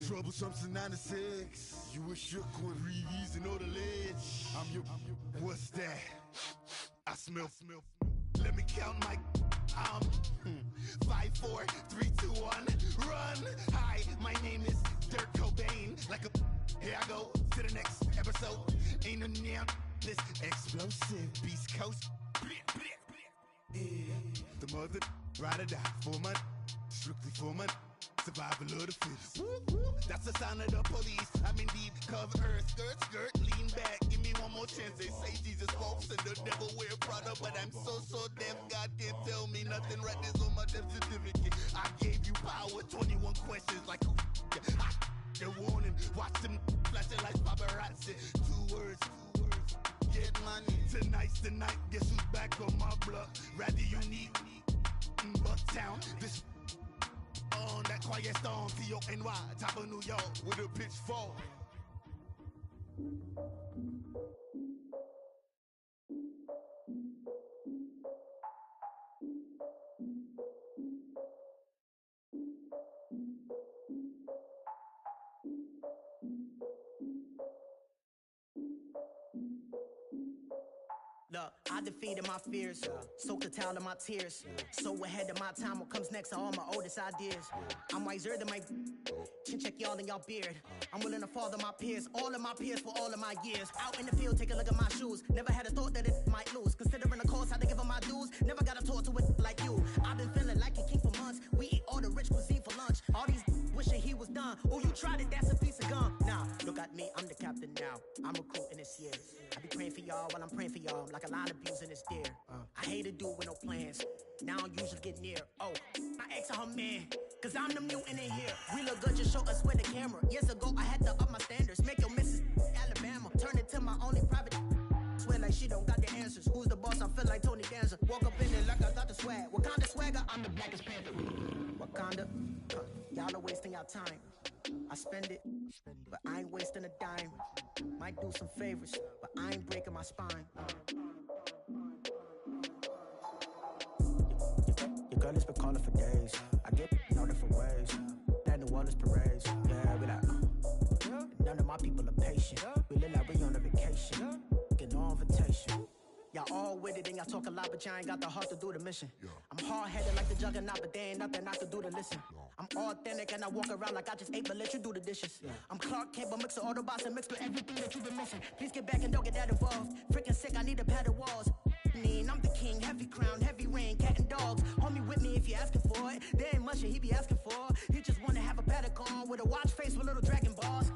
Troublesome since 96. You were shook one, breathe and know the ledge. I'm your, what's that? I smell. Let me count my 5, 4, 3, 2, 1, run. Hi, my name is Dirk Cobain. Like a, here I go to the next episode. Ain't a damn this explosive Beast Coast. The mother ride or die for my strictly for my survival of the fittest. That's the sound of the police. I'm indeed cover earth, skirt, lean back. Give me one more chance. They say Jesus walks and the devil wear Prada, but I'm so deaf. God can't tell me nothing. Right there's on my death certificate. I gave you power. 21 questions like who? The warning. Watch them flashing like paparazzi. 2 words. Get money. Tonight's the night. Guess who's back on my block? Rather unique. Bucktown. This. On that quiet storm, T-O-N-Y, top of New York, with a pitchfork. Look, I defeated my fears, soaked the towel in my tears. So ahead of my time, what comes next are all my oldest ideas. I'm wiser than my chin check y'all in y'all beard. I'm willing to father my peers, all of my peers for all of my years. Out in the field, take a look at my shoes. Never had a thought that it might lose. Considering the cost, I had to give them my dues. Never got a talk to it like you. I've been feeling like a king for months. We eat all the rich cuisine for lunch. All these wishing he was done. Oh, you tried it, that's a piece of gum. Now, look at me, I'm the captain now. I'm recruiting this year. I be praying for y'all while I'm praying for y'all. Like a line of abusing this deer. I hate a dude with no plans. Now I don't usually get near. Oh, my ex her man. Cause I'm the mutant in here. We look good, just show us with the camera. Years ago, I had to up my standards. Make your missus Alabama. Turn it to my only private. Swear like she don't got the answers. Who's the boss? I feel like Tony Danza. Walk up in there like I got the swag. What kind of swagger? I'm the blackest panther. Wakanda. Y'all are wasting your time. I spend it, but I ain't wasting a dime. Might do some favors, but I ain't breaking my spine. Your girl has been calling for days. I get in all different ways. That New Orleans parades. Yeah, we like, none of my people are patient. We live like we on a vacation. Get no invitation. Y'all all with it and y'all talk a lot, but y'all ain't got the heart to do the mission. I'm hard-headed like the juggernaut, but there ain't nothing I can do to listen. I'm authentic and I walk around like I just ate, but let you do the dishes. I'm Clark Kent, but mix of Autobots and mixed with everything that you've been missing. Please get back and don't get that involved. Freaking sick, I need a pad of walls. I'm the king, heavy crown, heavy rain, cat and dogs. Homie with me if you're asking for it. There ain't much that he be asking for. He just wanna have a paddock on with a watch face with little dragon balls.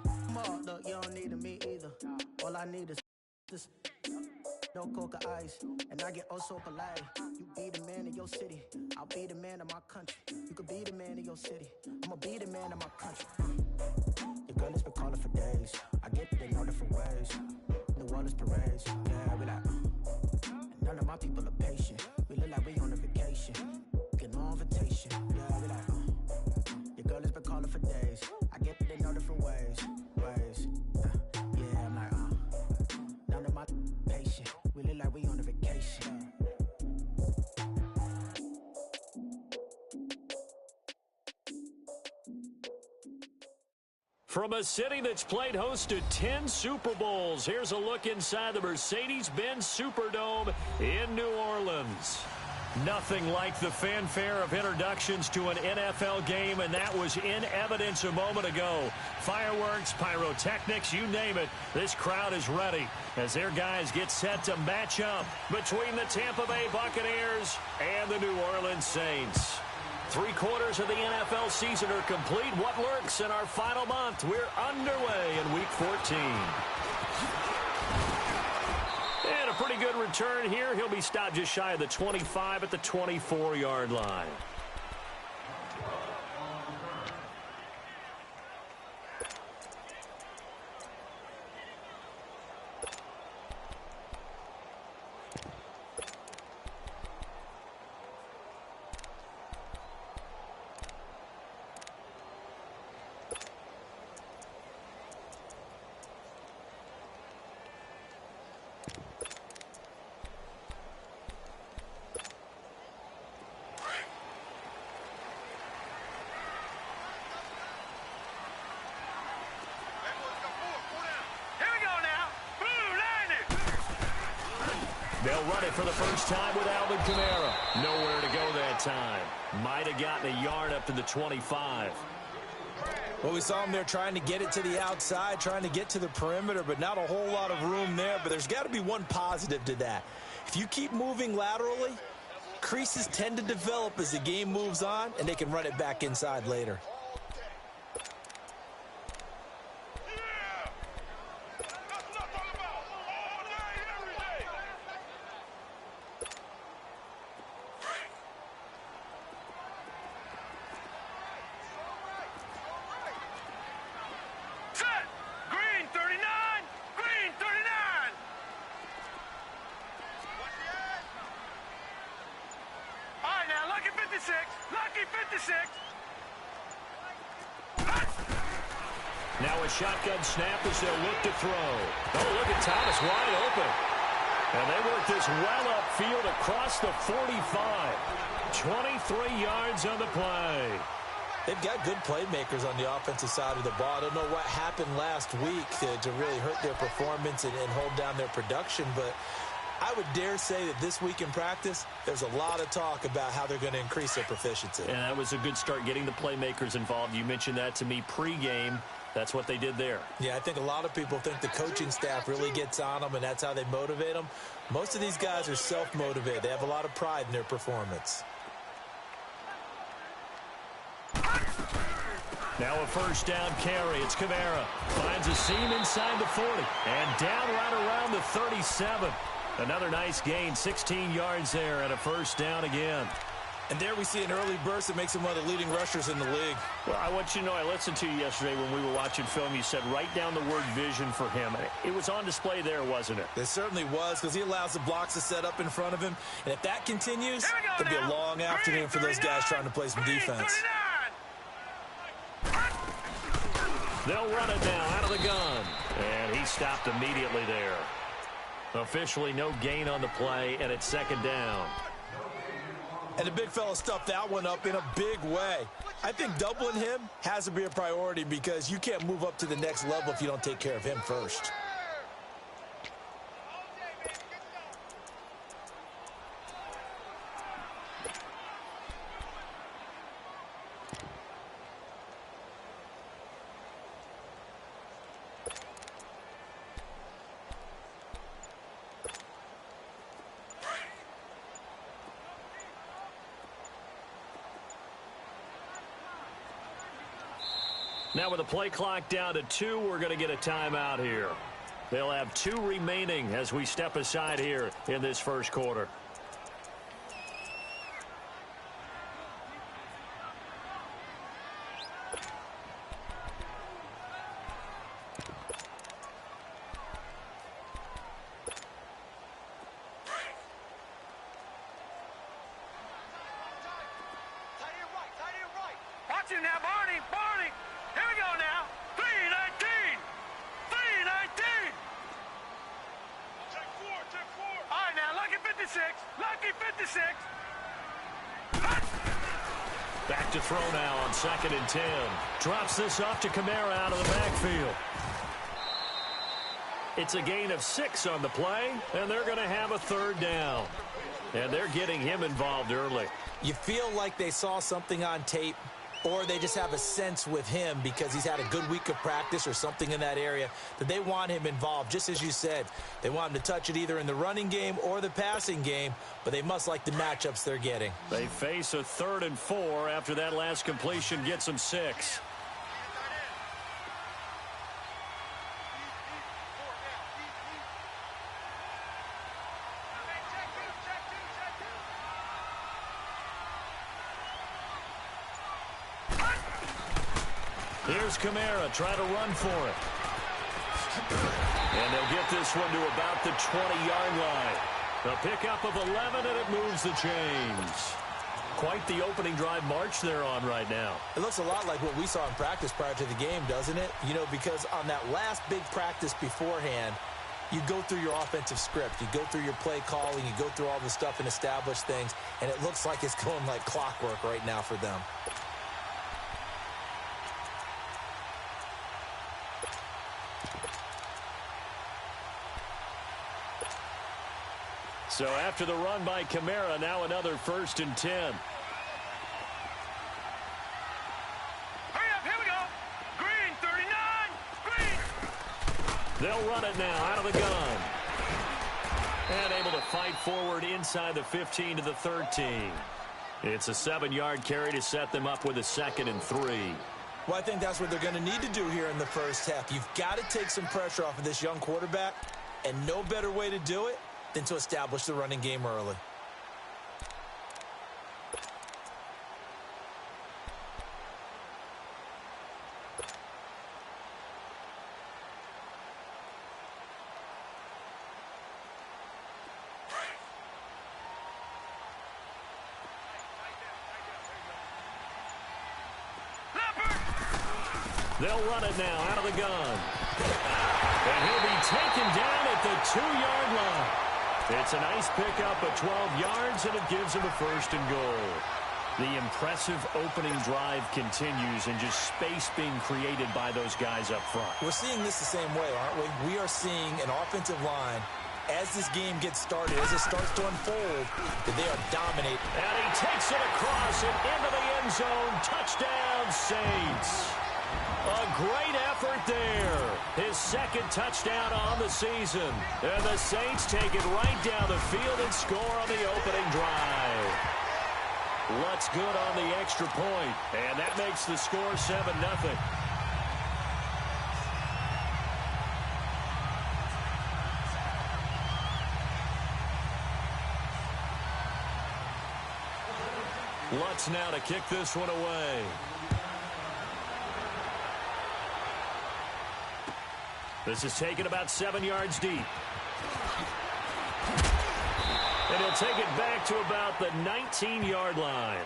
Look, you don't need me either. All I need is this. No coca ice, and I get oh so polite. You be the man of your city, I'll be the man of my country. You could be the man of your city, I'ma be the man of my country. Your girl has been calling for days. I get it in all different ways. New Orleans parades, yeah, we like. And none of my people are patient. We look like we on a vacation. Get no invitation, yeah, we like. Your girl has been calling for days. I get it in all different ways. Yeah, I'm like, none of my patient. We look like we on a vacation. From a city that's played host to 10 Super Bowls, here's a look inside the Mercedes-Benz Superdome in New Orleans. Nothing like the fanfare of introductions to an NFL game, and that was in evidence a moment ago. Fireworks, pyrotechnics, you name it. This crowd is ready as their guys get set to match up between the Tampa Bay Buccaneers and the New Orleans Saints. 3/4 of the NFL season are complete. What lurks in our final month? We're underway in Week 14. And a pretty good return here. He'll be stopped just shy of the 25 at the 24-yard line. They'll run it for the first time with Alvin Kamara. Nowhere to go that time. Might have gotten a yard up to the 25. Well, we saw him there trying to get it to the outside, trying to get to the perimeter, but not a whole lot of room there. But there's got to be one positive to that. If you keep moving laterally, creases tend to develop as the game moves on, and they can run it back inside later. Now a shotgun snap as they'll look to throw. Oh, look at Thomas wide open. And they work this well upfield across the 45. 23 yards on the play. They've got good playmakers on the offensive side of the ball. I don't know what happened last week to really hurt their performance and hold down their production, but I would dare say that this week in practice, there's a lot of talk about how they're going to increase their proficiency. And that was a good start, getting the playmakers involved. You mentioned that to me pregame. That's what they did there. Yeah, I think a lot of people think the coaching staff really gets on them, and that's how they motivate them. Most of these guys are self-motivated. They have a lot of pride in their performance. Now a first down carry. It's Kamara. Finds a seam inside the 40. And down right around the 37. Another nice gain, 16 yards there, and a first down again. And there we see an early burst that makes him one of the leading rushers in the league. Well, I want you to know, I listened to you yesterday when we were watching film. You said write down the word vision for him. It was on display there, wasn't it? It certainly was, because he allows the blocks to set up in front of him. And if that continues, it'll be a long afternoon for those guys trying to play some defense. They'll run it now out of the gun. And he stopped immediately there. Officially no gain on the play, and it's second down. And the big fella stuffed that one up in a big way. I think doubling him has to be a priority, because you can't move up to the next level if you don't take care of him first. Now with the play clock down to 2, we're going to get a timeout here. They'll have 2 remaining as we step aside here in this first quarter. Watch him now, Barney. Here we go now. 3-19. 3-19. Check four. All right, now, lucky 56. Lucky 56. Back to throw now on 2nd and 10. Drops this off to Kamara out of the backfield. It's a gain of 6 on the play, and they're going to have a third down. And they're getting him involved early. You feel like they saw something on tape, or they just have a sense with him because he's had a good week of practice or something in that area that they want him involved. Just as you said, they want him to touch it either in the running game or the passing game, but they must like the matchups they're getting. They face a 3rd and 4 after that last completion gets them 6. Here's Kamara trying to run for it. And they'll get this one to about the 20-yard line. A pickup of 11, and it moves the chains. Quite the opening drive march they're on right now. It looks a lot like what we saw in practice prior to the game, doesn't it? You know, because on that last big practice beforehand, you go through your offensive script. You go through your play calling. You go through all the stuff and establish things. And it looks like it's going like clockwork right now for them. So after the run by Kamara, now another 1st and 10. Hurry up, here we go. Green, 39, green. They'll run it now out of the gun. And able to fight forward inside the 15 to the 13. It's a 7-yard carry to set them up with a 2nd and 3. Well, I think that's what they're going to need to do here in the first half. You've got to take some pressure off of this young quarterback, and no better way to do it than to establish the running game early. They'll run it now out of the gun. And he'll be taken down at the 2-yard line. It's a nice pickup of 12 yards, and it gives him a 1st and goal. The impressive opening drive continues, and just space being created by those guys up front. We're seeing this the same way, aren't we? We are seeing an offensive line, as this game gets started, as it starts to unfold, that they are dominating. And he takes it across and into the end zone. Touchdown, Saints. A great effort there. His 2nd touchdown on the season. And the Saints take it right down the field and score on the opening drive. Lutz good on the extra point. And that makes the score 7-0. Lutz now to kick this one away. This is taken about 7 yards deep. And he'll take it back to about the 19-yard line.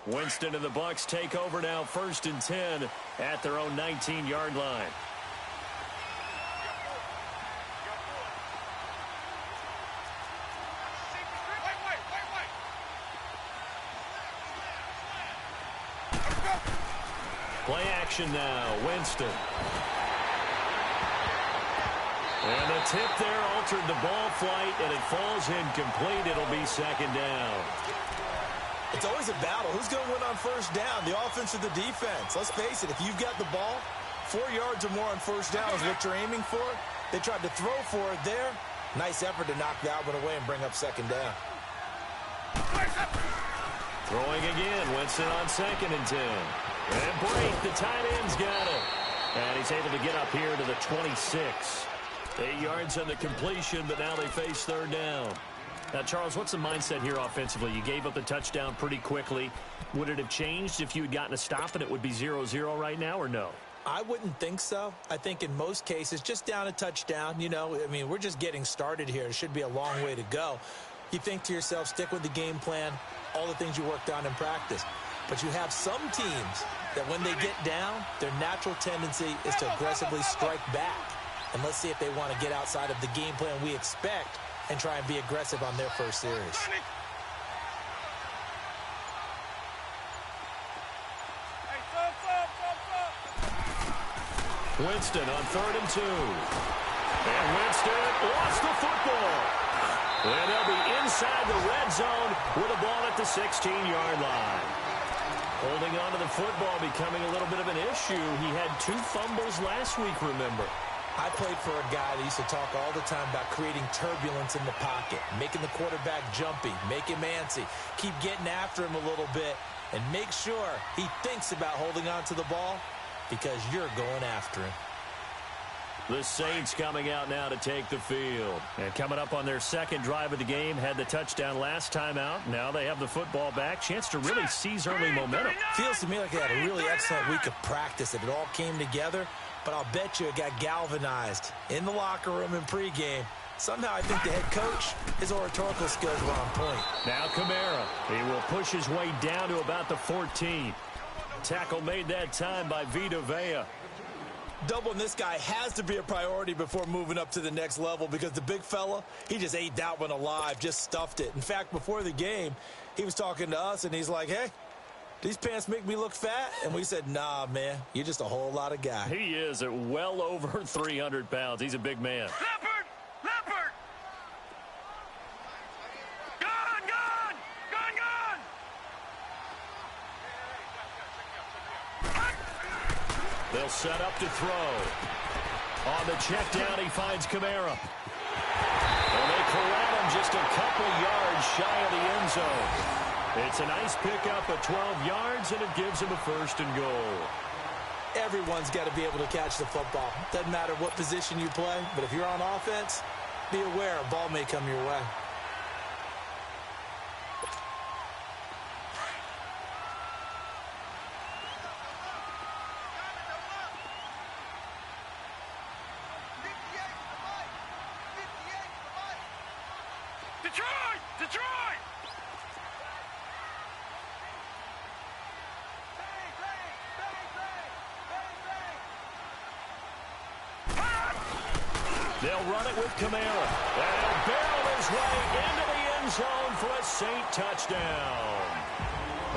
Winston and the Bucs take over now, 1st and 10 at their own 19-yard line. Play action now, Winston. And the tip there altered the ball flight, and it falls incomplete. It'll be 2nd down. It's always a battle. Who's going to win on 1st down, the offense or the defense? Let's face it, if you've got the ball, 4 yards or more on 1st down is what you're aiming for. They tried to throw for it there. Nice effort to knock that one away and bring up 2nd down. Throwing again, Winston on 2nd and 10. And Brate, the tight end's got it. And he's able to get up here to the 26. 8 yards on the completion, but now they face 3rd down. Now, Charles, what's the mindset here offensively? You gave up the touchdown pretty quickly. Would it have changed if you had gotten a stop and it would be 0-0 right now, or no? I wouldn't think so. I think in most cases, just down a touchdown, you know, I mean, we're just getting started here. It should be a long way to go. You think to yourself, stick with the game plan, all the things you worked on in practice. But you have some teams that when they get down, their natural tendency is to aggressively strike back. And let's see if they want to get outside of the game plan we expect and try and be aggressive on their first series. Winston on 3rd and 2. And Winston lost the football. And they'll be inside the red zone with a ball at the 16-yard line. Holding on to the football becoming a little bit of an issue. He had 2 fumbles last week, remember. I played for a guy that used to talk all the time about creating turbulence in the pocket, making the quarterback jumpy, make him antsy, keep getting after him a little bit, and make sure he thinks about holding on to the ball because you're going after him. The Saints coming out now to take the field. And coming up on their 2nd drive of the game, had the touchdown last time out. Now they have the football back. Chance to really seize early momentum. Feels to me like they had a really excellent week of practice, that it all came together. But I'll bet you it got galvanized in the locker room in pregame. Somehow I think the head coach, his oratorical skills were on point. Now Kamara. He will push his way down to about the 14. Tackle made that time by Vita Vea. Doubling this guy has to be a priority before moving up to the next level because the big fella, he just ate that one alive, just stuffed it. In fact, before the game, he was talking to us, and he's like, hey, these pants make me look fat? And we said, nah, man, you're just a whole lot of guy. He is at well over 300 pounds. He's a big man. Leopard! Leopard! Gun! Gun! Gun! Gun! They'll set up to throw. On the check down, he finds Kamara. And they corral him just a couple yards shy of the end zone. It's a nice pickup of 12 yards, and it gives him a 1st and goal. Everyone's got to be able to catch the football. Doesn't matter what position you play, but if you're on offense, be aware a ball may come your way. Detroit! Detroit! They'll run it with Kamara. And he'll barrel his way into the end zone for a Saint touchdown.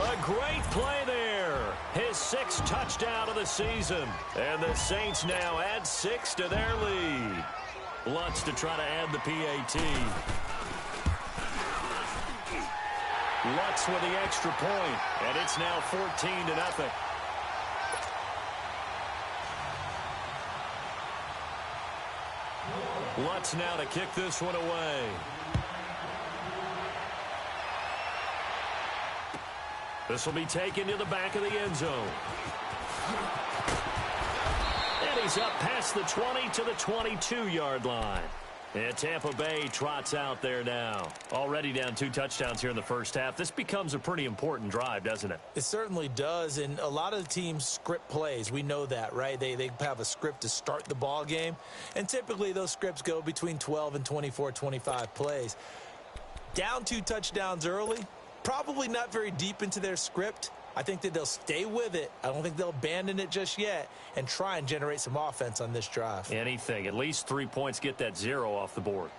A great play there. His 6th touchdown of the season. And the Saints now add 6 to their lead. Lutz to try to add the PAT. Lutz with the extra point. And it's now 14-0. Lutz now to kick this one away. This will be taken to the back of the end zone. And he's up past the 20 to the 22-yard line. And Tampa Bay trots out there now. Already down 2 touchdowns here in the first half. This becomes a pretty important drive, doesn't it? It certainly does, and a lot of the teams script plays. We know that, right? They have a script to start the ball game, and typically those scripts go between 12 and 24, 25 plays. Down 2 touchdowns early, probably not very deep into their script. I think that they'll stay with it. I don't think they'll abandon it just yet and try and generate some offense on this drive. Anything. At least 3 points, get that 0 off the board.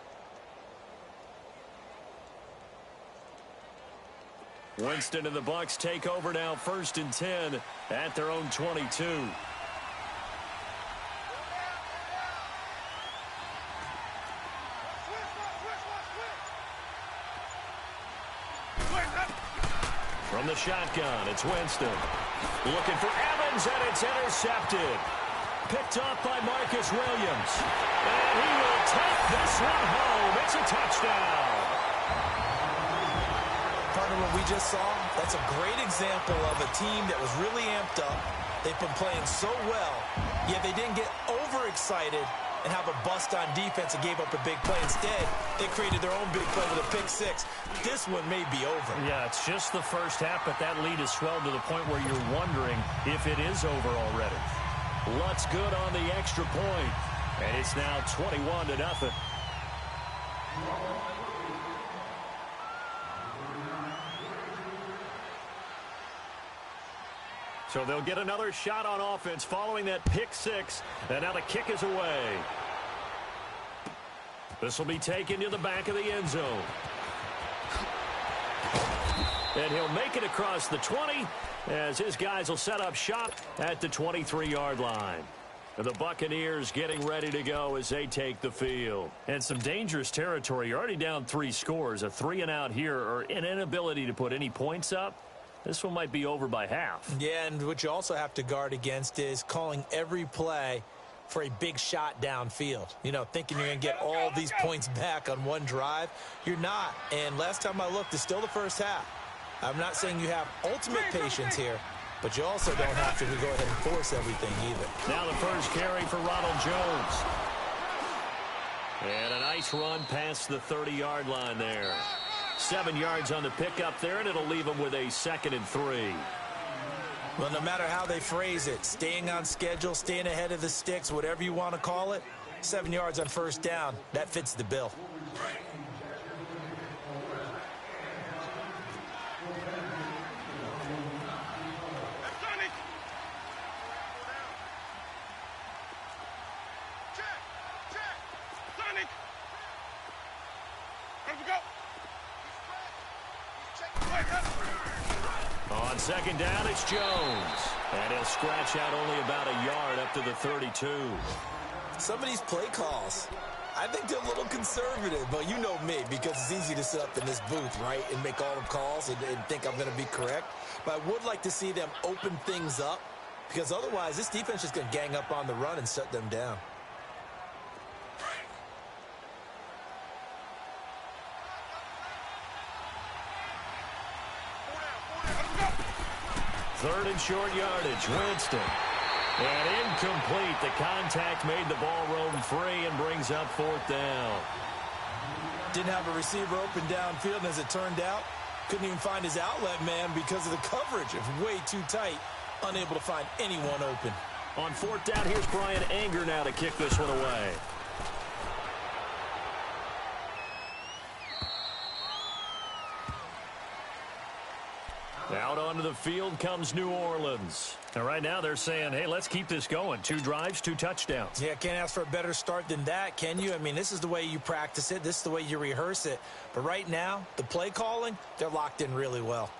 Winston and the Bucs take over now, 1st and 10 at their own 22. From the shotgun, it's Winston. Looking for Evans, and it's intercepted. Picked up by Marcus Williams. And he will take this one home. It's a touchdown. Partner, what we just saw, that's a great example of a team that was really amped up. They've been playing so well, yet they didn't get overexcited and have a bust on defense and gave up a big play. Instead, they created their own big play with a pick 6. This one may be over. Yeah, it's just the first half, but that lead has swelled to the point where you're wondering if it is over already. Lutz good on the extra point, and it's now 21-0. So they'll get another shot on offense following that pick 6. And now the kick is away. This will be taken to the back of the end zone. And he'll make it across the 20 as his guys will set up shop at the 23-yard line. And the Buccaneers getting ready to go as they take the field. And some dangerous territory. You're already down 3 scores. A 3-and-out here, or an inability to put any points up. This one might be over by half. Yeah, and what you also have to guard against is calling every play for a big shot downfield. You know, thinking you're going to get all these points back on one drive. You're not. And last time I looked, it's still the first half. I'm not saying you have ultimate patience here, but you also don't have to go ahead and force everything either. Now the first carry for Ronald Jones. And a nice run past the 30-yard line there. 7 yards on the pickup there, and it'll leave them with a 2nd and 3. Well, no matter how they phrase it, staying on schedule, staying ahead of the sticks, whatever you want to call it, 7 yards on first down, that fits the bill. On second down, it's Jones. And he'll scratch out only about a yard up to the 32. Some of these play calls, I think they're a little conservative, but you know me, because it's easy to sit up in this booth, right, and make all the calls and think I'm going to be correct. But I would like to see them open things up, because otherwise this defense is going to gang up on the run and shut them down. Third and short yardage, Winston. And incomplete. The contact made the ball roam free and brings up fourth down. Didn't have a receiver open downfield, and as it turned out, couldn't even find his outlet man because of the coverage. It was way too tight, unable to find anyone open. On fourth down, here's Brian Anger now to kick this one away. Out onto the field comes New Orleans. And right now they're saying, hey, let's keep this going. 2 drives, 2 touchdowns. Yeah, can't ask for a better start than that, can you? I mean, this is the way you practice it. This is the way you rehearse it. But right now, the play calling, they're locked in really well.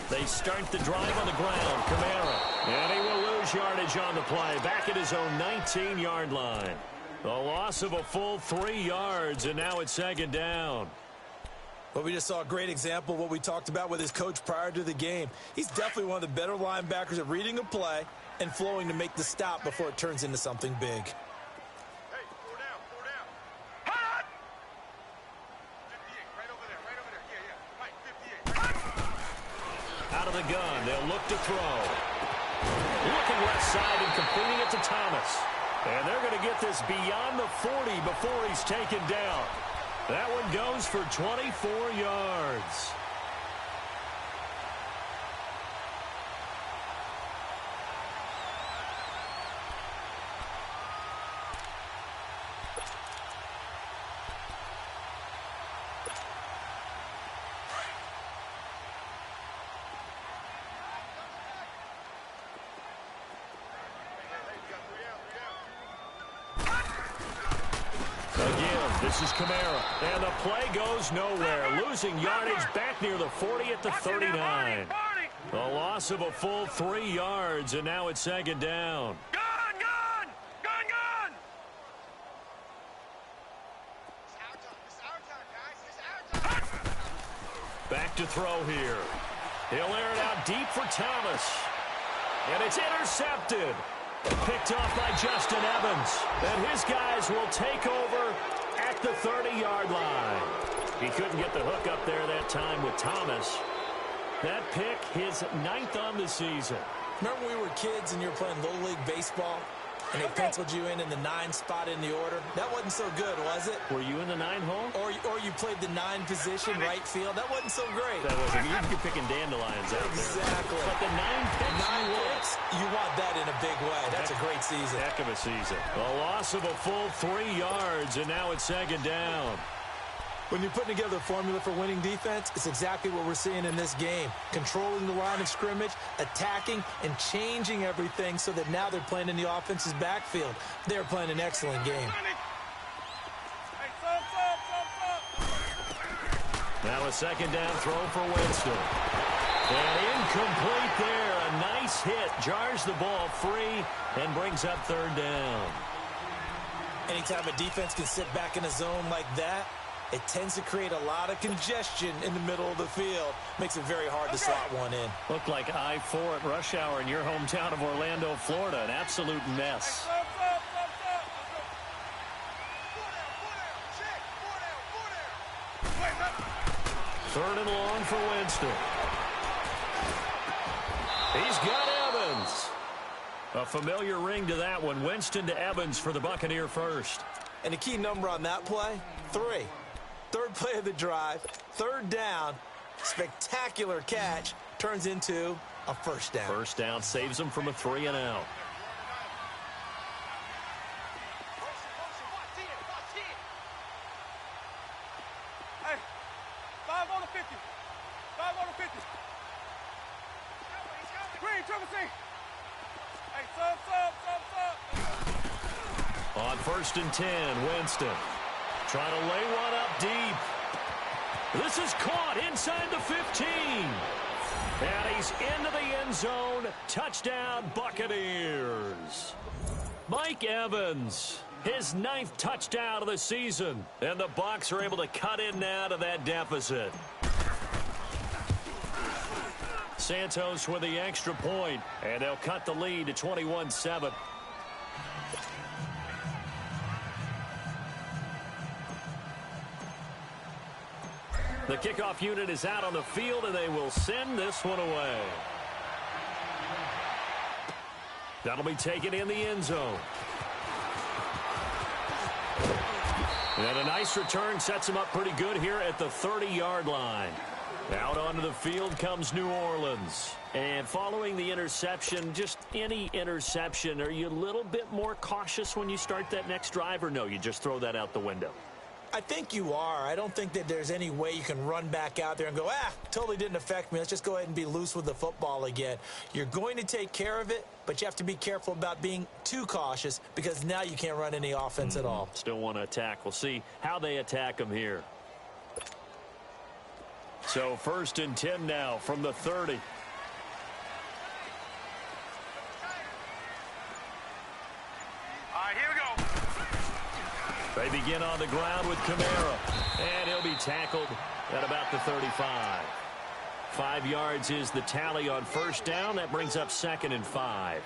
They start the drive on the ground. Kamara. And he will lose yardage on the play. Back at his own 19-yard line. A loss of a full 3 yards, and now it's second down. Well, we just saw a great example of what we talked about with his coach prior to the game. He's definitely one of the better linebackers at reading a play and flowing to make the stop before it turns into something big. Out of the gun, they'll look to throw. Looking left side and completing it to Thomas. And they're going to get this beyond the 40 before he's taken down. That one goes for 24 yards. This is Kamara, and the play goes nowhere. Losing yardage back near the 40 at the 39. A loss of a full 3 yards, and now it's second down. Gun! It's our time, guys. Back to throw here. He'll air it out deep for Thomas. And it's intercepted. Picked off by Justin Evans. And his guys will take over at the 30-yard line. He couldn't get the hook up there that time with Thomas. That pick, his 9th on the season. Remember when we were kids and you were playing Little League Baseball and they penciled you in the 9 spot in the order? That wasn't so good, was it? Were you in the 9 hole? Or you played the 9 position, right field? That wasn't so great. That wasn't. You're picking dandelions out there. Exactly. But the 9 picks, you want that in a big way. That's a great season. Heck of a season. A loss of a full 3 yards, and now it's second down. When you're putting together a formula for winning defense, it's exactly what we're seeing in this game. Controlling the line of scrimmage, attacking, and changing everything so that now they're playing in the offense's backfield. They're playing an excellent game. Now a second down throw for Winston. And incomplete there. A nice hit. Jars the ball free and brings up third down. Anytime a defense can sit back in a zone like that, it tends to create a lot of congestion in the middle of the field. Makes it very hard to slot one in. Looked like I-4 at rush hour in your hometown of Orlando, Florida. An absolute mess. Third and long for Winston. He's got Evans. A familiar ring to that one. Winston to Evans for the Buccaneer first. And the key number on that play, 3. Third play of the drive, third down, spectacular catch, turns into a first down. First down saves them from a 3 and out. Hey, 5 on the 50. 5 on the 50. Green, triple C. Hey, sub. On 1st and 10, Winston trying to lay one up deep. This is caught inside the 15. And he's into the end zone. Touchdown, Buccaneers. Mike Evans, his 9th touchdown of the season. And the Bucs are able to cut in now to that deficit. Santos with the extra point, and they'll cut the lead to 21-7. The kickoff unit is out on the field, and they will send this one away. That'll be taken in the end zone. And a nice return sets him up pretty good here at the 30-yard line. Out onto the field comes New Orleans. And following the interception, just any interception, are you a little bit more cautious when you start that next drive, or no, you just throw that out the window? I think you are. I don't think that there's any way you can run back out there and go, totally didn't affect me. Let's just go ahead and be loose with the football again. You're going to take care of it, but you have to be careful about being too cautious because now you can't run any offense at all. Still want to attack. We'll see how they attack them here. So 1st and 10 now from the 30. All right, here we go. They begin on the ground with Kamara, and he'll be tackled at about the 35. 5 yards is the tally on 1st down. That brings up 2nd and 5.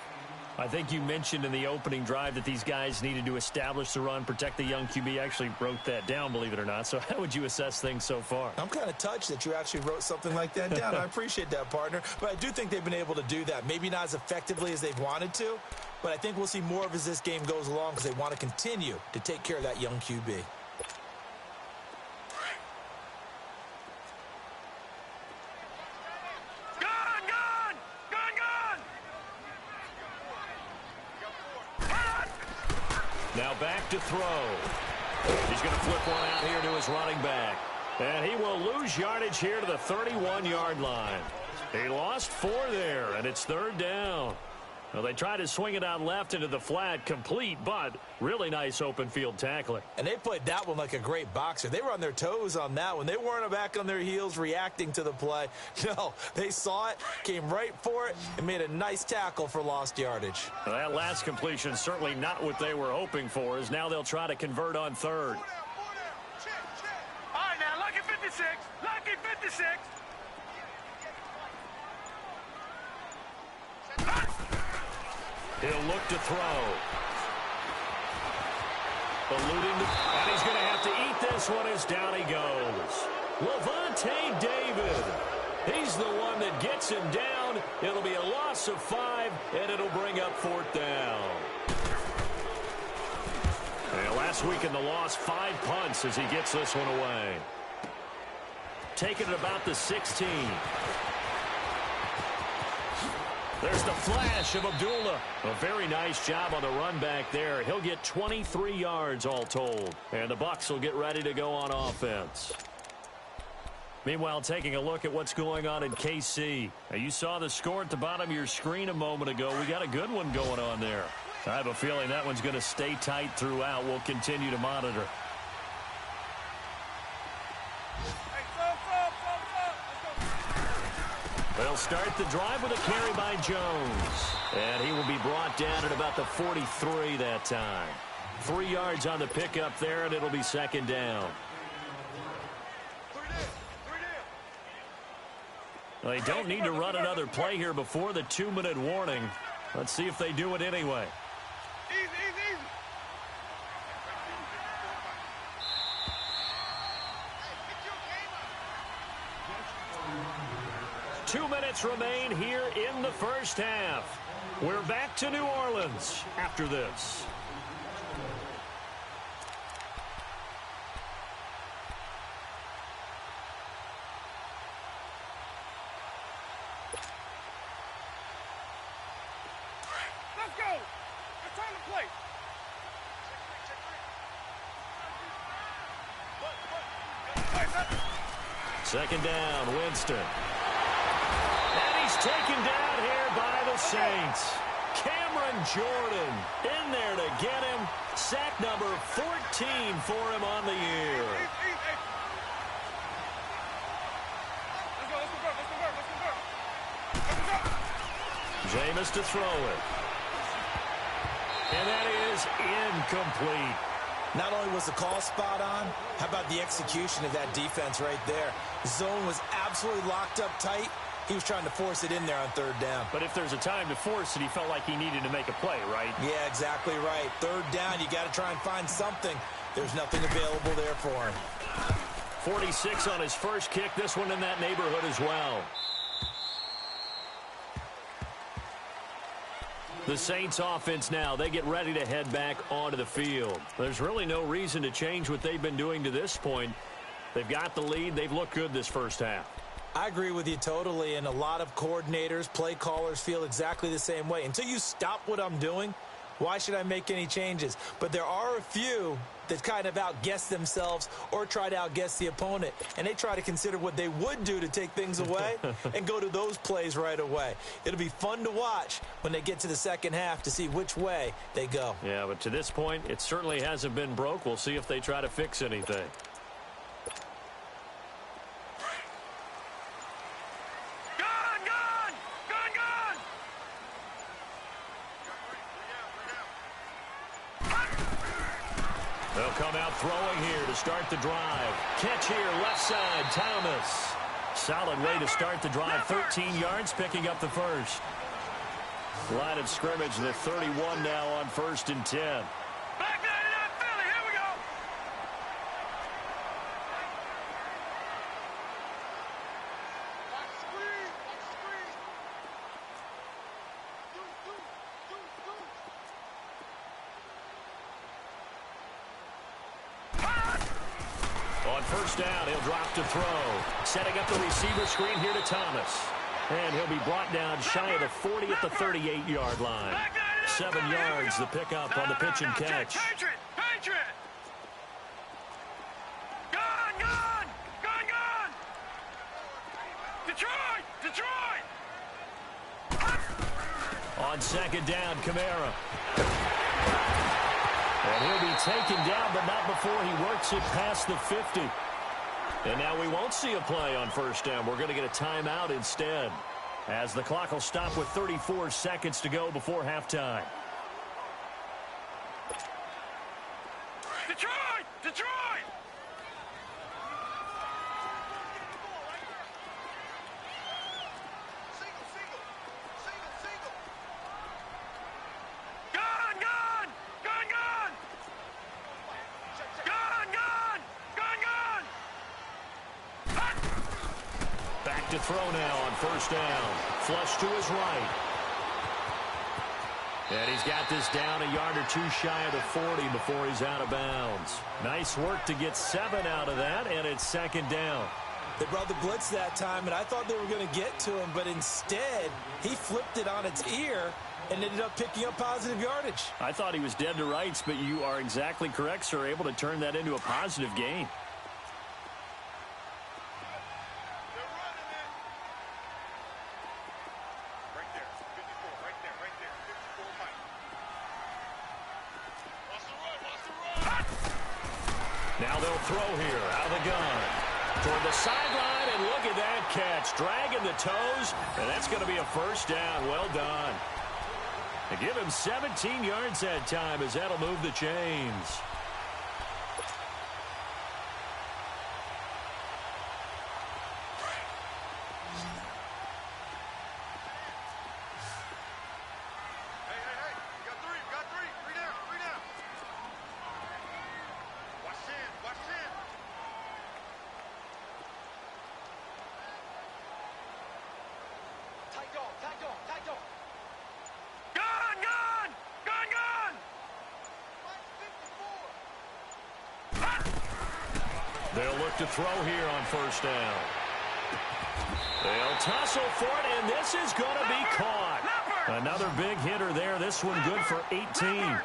I think you mentioned in the opening drive that these guys needed to establish the run, protect the young QB. I actually wrote that down, believe it or not. So how would you assess things so far? I'm kind of touched that you actually wrote something like that down. I appreciate that, partner. But I do think they've been able to do that. Maybe not as effectively as they've wanted to, but I think we'll see more of as this game goes along because they want to continue to take care of that young QB. Now back to throw. He's going to flip one out here to his running back. And he will lose yardage here to the 31-yard line. He lost 4 there, and it's 3rd down. Well, they tried to swing it out left into the flat, complete, but really nice open field tackling. And they played that one like a great boxer. They were on their toes on that one. They weren't back on their heels reacting to the play. No, they saw it, came right for it, and made a nice tackle for lost yardage. Well, that last completion certainly not what they were hoping for, as now they'll try to convert on 3rd. All right, now, lucky 56. Lucky 56. He'll look to throw. Alluding to, and he's going to have to eat this one as down he goes. Levante David. He's the one that gets him down. It'll be a loss of 5, and it'll bring up 4th down. And last week in the loss, 5 punts as he gets this one away. Taking it about the 16. There's the flash of Abdullah. A very nice job on the run back there. He'll get 23 yards all told. And the Bucs will get ready to go on offense. Meanwhile, taking a look at what's going on in KC. Now, you saw the score at the bottom of your screen a moment ago. We got a good one going on there. I have a feeling that one's going to stay tight throughout. We'll continue to monitor. They'll start the drive with a carry by Jones. And he will be brought down at about the 43 that time. 3 yards on the pickup there, and it'll be 2nd down. Well, they don't need to run another play here before the 2-minute warning. Let's see if they do it anyway. Easy, easy, easy. 2 minutes remain here in the first half. We're back to New Orleans after this. Time to play. Second down, Winston. And he's taken down here by the Saints. Cameron Jordan in there to get him. Sack number 14 for him on the year. Jameis to throw it. And that is incomplete. Not only was the call spot on, how about the execution of that defense right there? Zone was absolutely locked up tight. He was trying to force it in there on third down. But if there's a time to force it, he felt like he needed to make a play, right? Yeah, exactly right. Third down, you got to try and find something. There's nothing available there for him. 46 on his first kick. This one in that neighborhood as well. The Saints offense now, they get ready to head back onto the field. There's really no reason to change what they've been doing to this point. They've got the lead. They've looked good this first half. I agree with you totally, and a lot of coordinators, play callers feel exactly the same way. Until you stop what I'm doing, why should I make any changes? But there are a few that kind of outguess themselves or try to outguess the opponent, and they try to consider what they would do to take things away and go to those plays right away. It'll be fun to watch when they get to the second half to see which way they go. Yeah, but to this point, it certainly hasn't been broke. We'll see if they try to fix anything. They'll come out throwing here to start the drive. Catch here, left side, Thomas. Solid way to start the drive. 13 yards, picking up the first. Line of scrimmage, the 31 now on 1st and 10. Back 99 Philly, here we go. On first down, he'll drop to throw. Setting up the receiver screen here to Thomas. And he'll be brought down shy of the 40 at the 38-yard line. 7 yards, the pickup on the pitch and catch. Patriot! Gone! Detroit! On second down, Kamara. And he'll be taken down, but not before he works it past the 50. And now we won't see a play on first down. We're going to get a timeout instead, as the clock will stop with 34 seconds to go before halftime. Detroit! To throw now on first down. Flush to his right. And he's got this down a yard or two shy of the 40 before he's out of bounds. Nice work to get 7 out of that, and it's second down. They brought the blitz that time, and I thought they were going to get to him, but instead, he flipped it on its ear and ended up picking up positive yardage. I thought he was dead to rights, but you are exactly correct, sir. Able to turn that into a positive gain. Now they'll throw here out of the gun. Toward the sideline, and look at that catch. Dragging the toes, and that's going to be a first down. Well done. They give him 17 yards that time, as that'll move the chains. They'll look to throw here on first down. They'll tussle for it, and this is going to be caught. Another big hitter there. This one good for 18.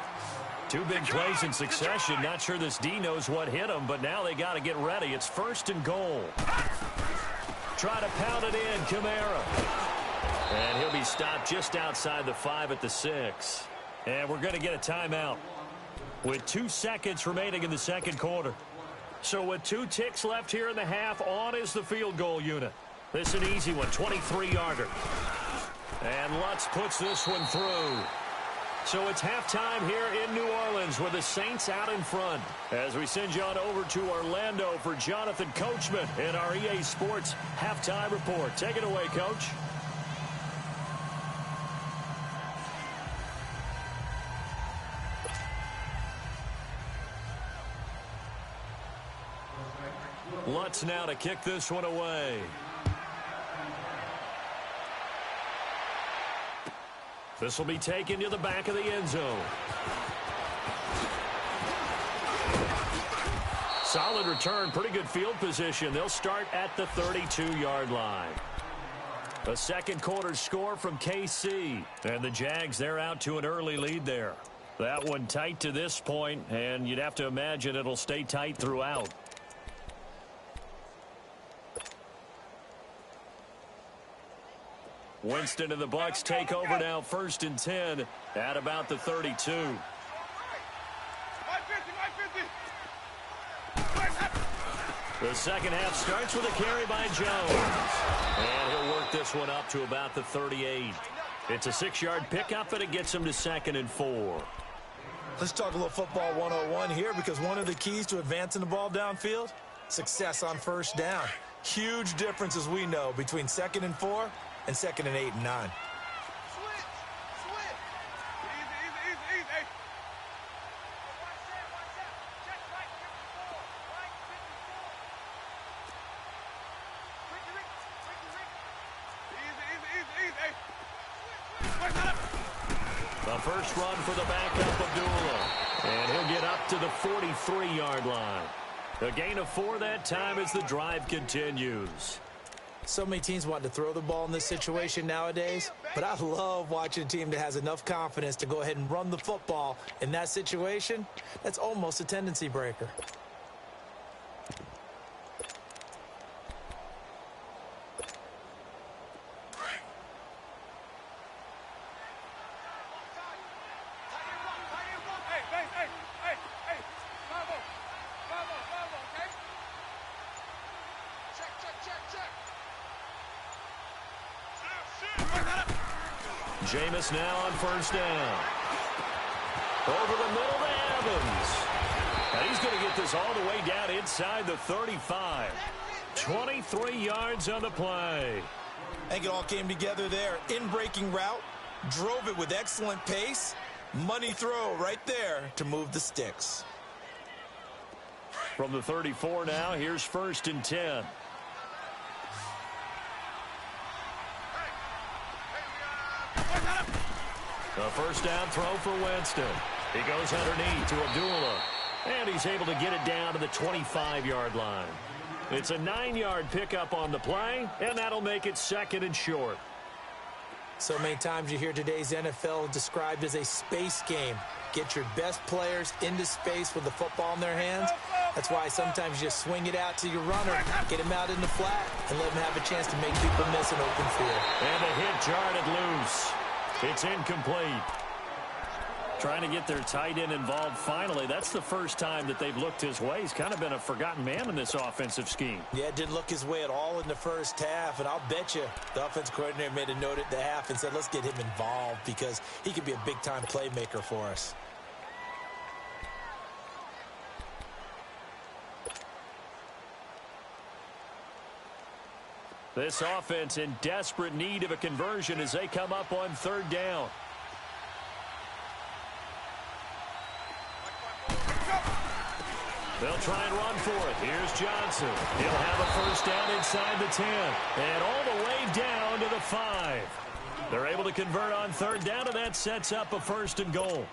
Two big plays in succession. Not sure this D knows what hit him, but now they got to get ready. It's 1st and goal. Try to pound it in, Kamara. And he'll be stopped just outside the 5 at the 6. And we're going to get a timeout with 2 seconds remaining in the second quarter. So with 2 ticks left here in the half, on is the field goal unit. This is an easy one, 23-yarder. And Lutz puts this one through. So it's halftime here in New Orleans with the Saints out in front. As we send you on over to Orlando for Jonathan Coachman in our EA Sports Halftime Report. Take it away, Coach. Lutz now to kick this one away. This will be taken to the back of the end zone. Solid return, pretty good field position. They'll start at the 32-yard line. A second quarter score from KC. And the Jags, they're out to an early lead there. That one tight to this point, and you'd have to imagine it'll stay tight throughout. Winston and the Bucs take over now, 1st and 10 at about the 32. The second half starts with a carry by Jones. And he'll work this one up to about the 38. It's a 6-yard pickup, and it gets him to 2nd and 4. Let's talk a little football 101 here, because one of the keys to advancing the ball downfield, success on 1st down. Huge difference, as we know, between 2nd and 4 and 2nd and 8 and 9. The first run for the backup, Abdullah. And he'll get up to the 43-yard line. A gain of 4 that time as the drive continues. So many teams want to throw the ball in this situation nowadays, but I love watching a team that has enough confidence to go ahead and run the football in that situation. That's almost a tendency breaker. Jameis now on 1st down. Over the middle to Evans. And he's going to get this all the way down inside the 35. 23 yards on the play. I think it all came together there. In-breaking route, drove it with excellent pace. Money throw right there to move the sticks. From the 34 now, here's 1st and 10. A 1st down throw for Winston. He goes underneath to Abdullah. And he's able to get it down to the 25-yard line. It's a 9-yard pickup on the play, and that'll make it 2nd and short. So many times you hear today's NFL described as a space game. Get your best players into space with the football in their hands. That's why sometimes you just swing it out to your runner, get him out in the flat, and let him have a chance to make people miss an open field. And a hit jarred it loose. It's incomplete. Trying to get their tight end involved finally. That's the first time that they've looked his way. He's kind of been a forgotten man in this offensive scheme. Yeah, it didn't look his way at all in the first half, and I'll bet you the offensive coordinator made a note at the half and said, let's get him involved because he could be a big-time playmaker for us. This offense in desperate need of a conversion as they come up on 3rd down. They'll try and run for it. Here's Johnson. He'll have a 1st down inside the 10. And all the way down to the 5. They're able to convert on 3rd down, and that sets up a 1st and goal.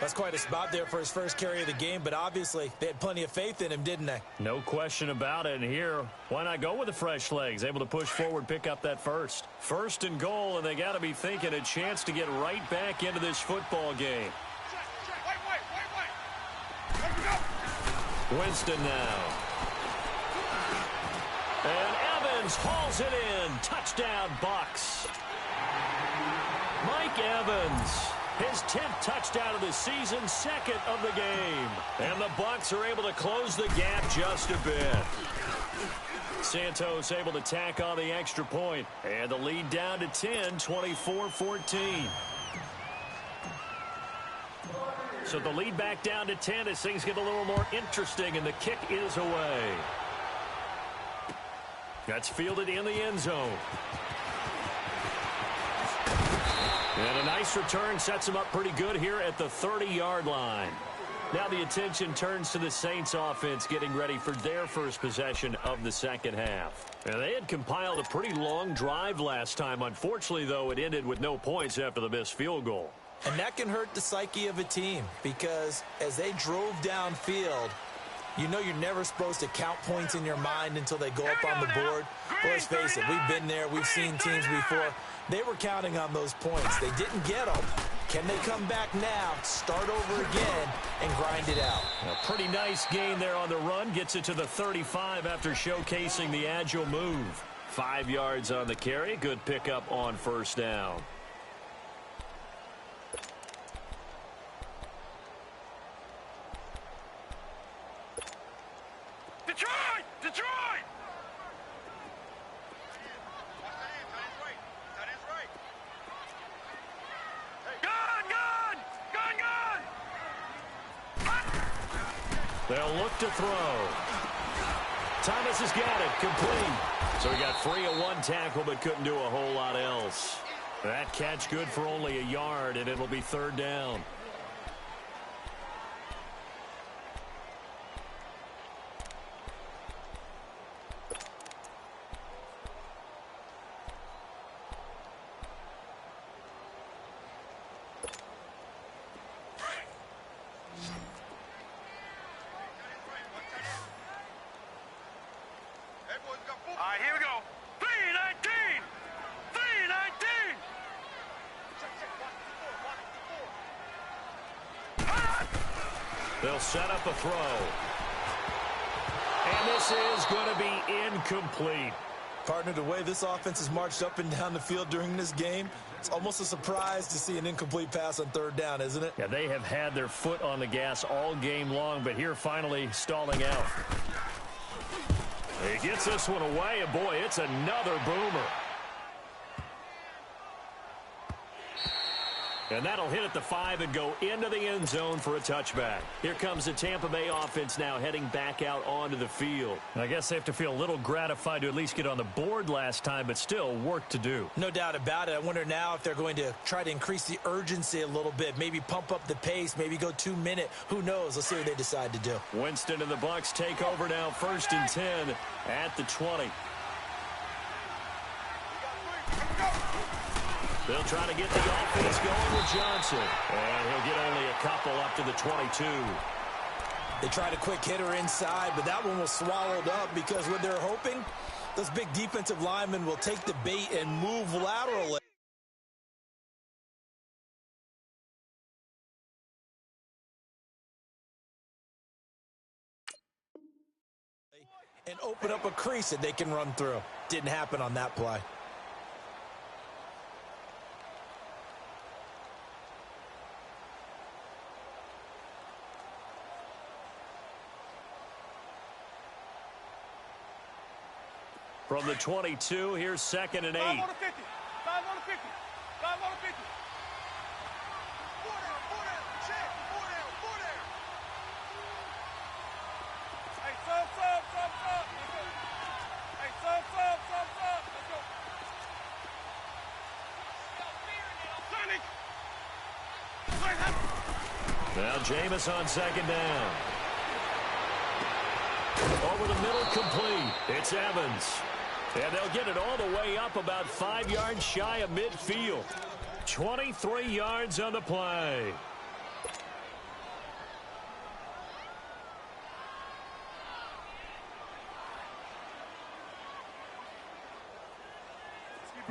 That's quite a spot there for his first carry of the game, but obviously they had plenty of faith in him, didn't they? No question about it. And here, why not go with the fresh legs? Able to push forward, pick up that first. First and goal, and they got to be thinking a chance to get right back into this football game. Winston now. And Evans hauls it in. Touchdown, Bucs. Mike Evans, his 10th touchdown of the season, second of the game. And the Bucs are able to close the gap just a bit. Santos able to tack on the extra point. And the lead down to 10, 24-14. So the lead back down to 10 as things get a little more interesting, and the kick is away. That's fielded in the end zone. And a nice return sets him up pretty good here at the 30-yard line. Now the attention turns to the Saints offense getting ready for their first possession of the second half. Now, they had compiled a pretty long drive last time. Unfortunately, though, it ended with no points after the missed field goal. And that can hurt the psyche of a team because as they drove downfield, you know you're never supposed to count points in your mind until they go up on the board. But let's face it, we've been there. We've seen teams before. They were counting on those points. They didn't get them. Can they come back now, start over again, and grind it out? A pretty nice gain there on the run. Gets it to the 35 after showcasing the agile move. 5 yards on the carry. Good pickup on first down. Detroit! Detroit! They'll look to throw. Thomas has got it. Complete. So he got free of one tackle but couldn't do a whole lot else. That catch good for only a yard, and it'll be third down. All right, here we go. 319! 319! They'll set up a throw. And this is going to be incomplete. Partner, the way this offense has marched up and down the field during this game, it's almost a surprise to see an incomplete pass on third down, isn't it? Yeah, they have had their foot on the gas all game long, but here finally stalling out. He gets this one away, and boy, it's another boomer. And that'll hit at the 5 and go into the end zone for a touchback. Here comes the Tampa Bay offense now heading back out onto the field. And I guess they have to feel a little gratified to at least get on the board last time, but still work to do. No doubt about it. I wonder now if they're going to try to increase the urgency a little bit, maybe pump up the pace, maybe go 2 minute. Who knows? Let's see what they decide to do. Winston and the Bucs take over now, 1st and 10 at the 20. They'll try to get the offense going with Johnson. And he'll get only a couple up to the 22. They tried a quick hitter inside, but that one was swallowed up because what they're hoping, those big defensive linemen will take the bait and move laterally. And open up a crease that they can run through. Didn't happen on that play. From the 22, here's 2nd and 8. 5 on the 50. 5 on the 50. 5 on the 50. 4 down, 4 down. Check. 4 down, 4 down. Hey, sub. Let's go. Hey, sub. Let's go. Sonny. Now Jameis on 2nd down. Over the middle, complete. It's Evans. And they'll get it all the way up about 5 yards shy of midfield. 23 yards on the play.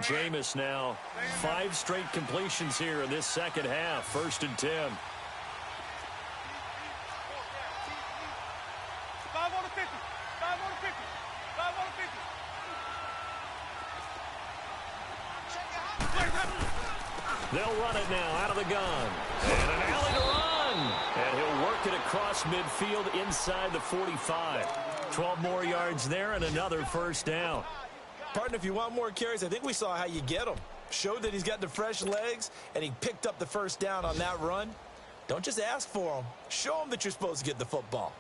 Jameis now. 5 straight completions here in this second half. 1st and 10. 5 on the 50. 5 on the 50. 5 on the 50. They'll run it now out of the gun. And an alley to run. And he'll work it across midfield inside the 45. 12 more yards there and another 1st down. Partner, if you want more carries, I think we saw how you get him. Showed that he's got the fresh legs, and he picked up the 1st down on that run. Don't just ask for him. Show him that you're supposed to get the football.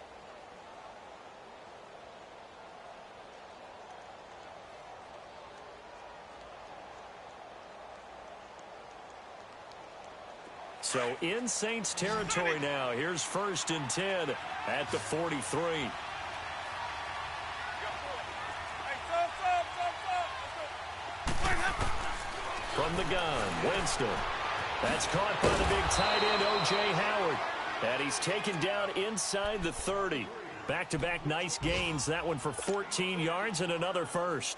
So in Saints territory now. Here's 1st and 10 at the 43. From the gun, Winston. That's caught by the big tight end, O.J. Howard. And he's taken down inside the 30. Back-to-back nice gains. That one for 14 yards and another 1st.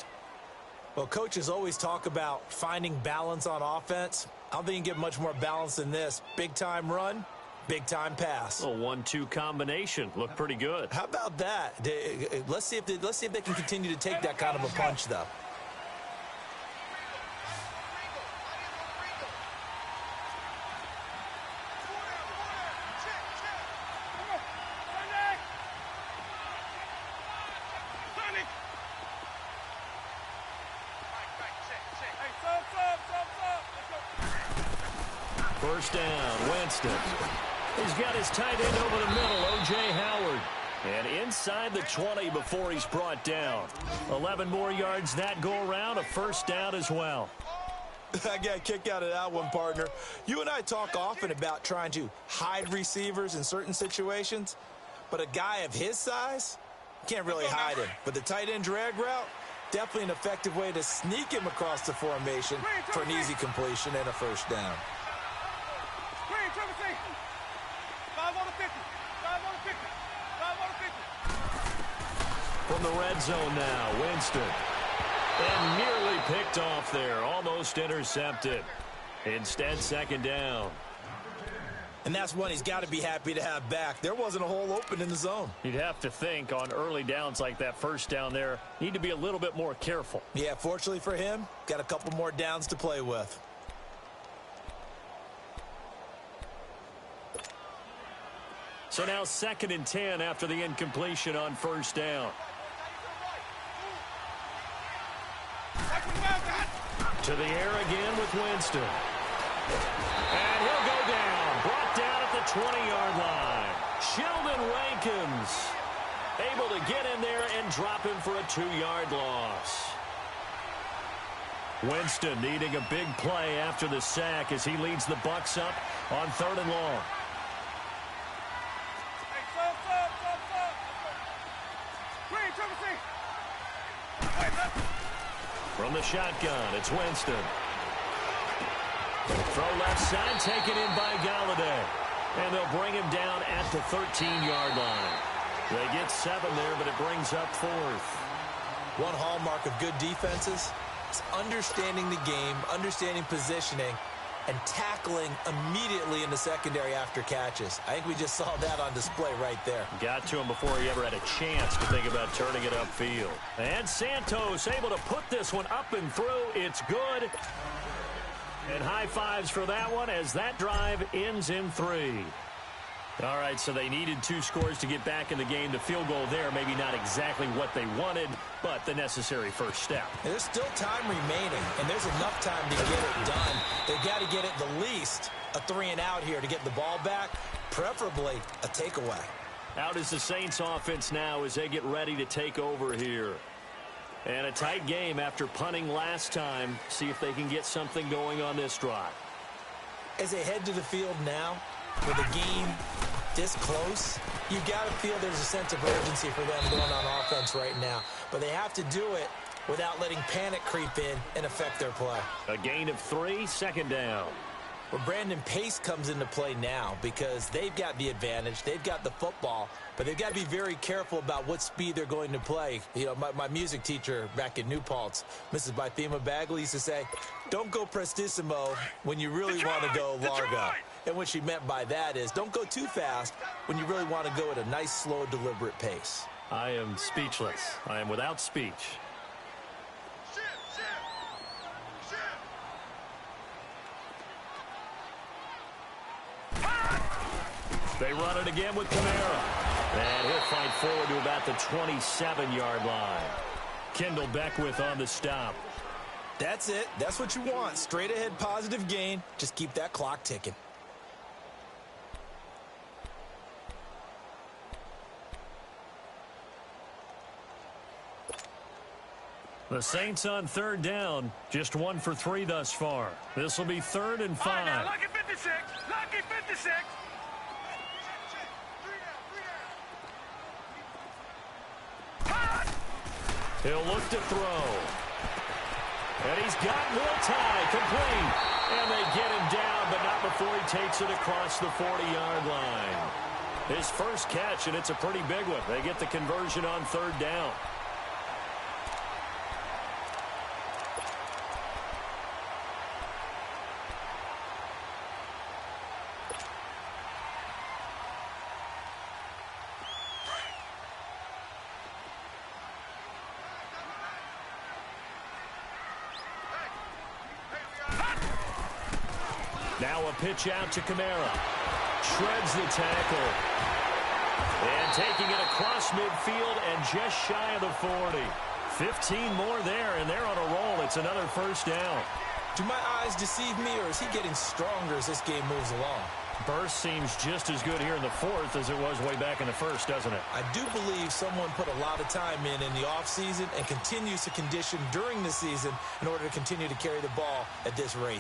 Well, coaches always talk about finding balance on offense. I don't think you can get much more balance than this. Big-time run, big-time pass. A 1-2 combination. Looked pretty good. How about that? Let's see if they can continue to take that kind of a punch, though. First down, Winston. He's got his tight end over the middle, O.J. Howard. And inside the 20 before he's brought down. 11 more yards that go around, a 1st down as well. I got a kick out of that one, partner. You and I talk often about trying to hide receivers in certain situations, but a guy of his size can't really hide him. But the tight end drag route, definitely an effective way to sneak him across the formation for an easy completion and a 1st down. 5 on the 50. 5 on the 50. 5 on the 50. From the red zone now, Winston. And nearly picked off there. Almost intercepted. Instead, 2nd down. And that's one he's got to be happy to have back. There wasn't a hole open in the zone. You'd have to think on early downs like that 1st down there, need to be a little bit more careful. Yeah, fortunately for him, got a couple more downs to play with. So now 2nd and 10 after the incompletion on 1st down. To the air again with Winston. And he'll go down. Brought down at the 20-yard line. Sheldon Rankins able to get in there and drop him for a 2-yard loss. Winston needing a big play after the sack as he leads the Bucs up on 3rd and long. From the shotgun, it's Winston. Throw left side, taken in by Galladay. And they'll bring him down at the 13-yard line. They get 7 there, but it brings up 4th. One hallmark of good defenses is understanding the game, understanding positioning, and tackling immediately in the secondary after catches. I think we just saw that on display right there. Got to him before he ever had a chance to think about turning it upfield. And Santos able to put this one up and through. It's good. And high fives for that one as that drive ends in 3. All right, so they needed 2 scores to get back in the game. The field goal there, maybe not exactly what they wanted, but the necessary first step. There's still time remaining, and there's enough time to get it done. They've got to get at the least a 3-and-out here to get the ball back, preferably a takeaway. Out is the Saints offense now as they get ready to take over here. And a tight game after punting last time. See if they can get something going on this drive. As they head to the field now, with a game this close, you got to feel there's a sense of urgency for them going on offense right now. But they have to do it without letting panic creep in and affect their play. A gain of 3, 2nd down. Well, Brandon, pace comes into play now because they've got the advantage. They've got the football, but they've got to be very careful about what speed they're going to play. You know, my music teacher back in New Paltz, Mrs. Bythema Bagley, used to say, don't go prestissimo when you really want to go largo. And what she meant by that is don't go too fast when you really want to go at a nice, slow, deliberate pace. I am speechless. I am without speech. They run it again with Kamara. And he'll fight forward to about the 27-yard line. Kendall Beckwith on the stop. That's it. That's what you want. Straight ahead positive gain. Just keep that clock ticking. The Saints on third down. Just 1 for 3 thus far. This will be 3rd and 5. All right, now, lucky 56. Lucky 56. He'll look to throw. And he's got Will Tye complete. And they get him down, but not before he takes it across the 40-yard line. His first catch, and it's a pretty big one. They get the conversion on third down. Now a pitch out to Kamara. Shreds the tackle. And taking it across midfield and just shy of the 40. 15 more there, and they're on a roll. It's another first down. Do my eyes deceive me, or is he getting stronger as this game moves along? Burst seems just as good here in the 4th as it was way back in the 1st, doesn't it? I do believe someone put a lot of time in the offseason and continues to condition during the season in order to continue to carry the ball at this rate.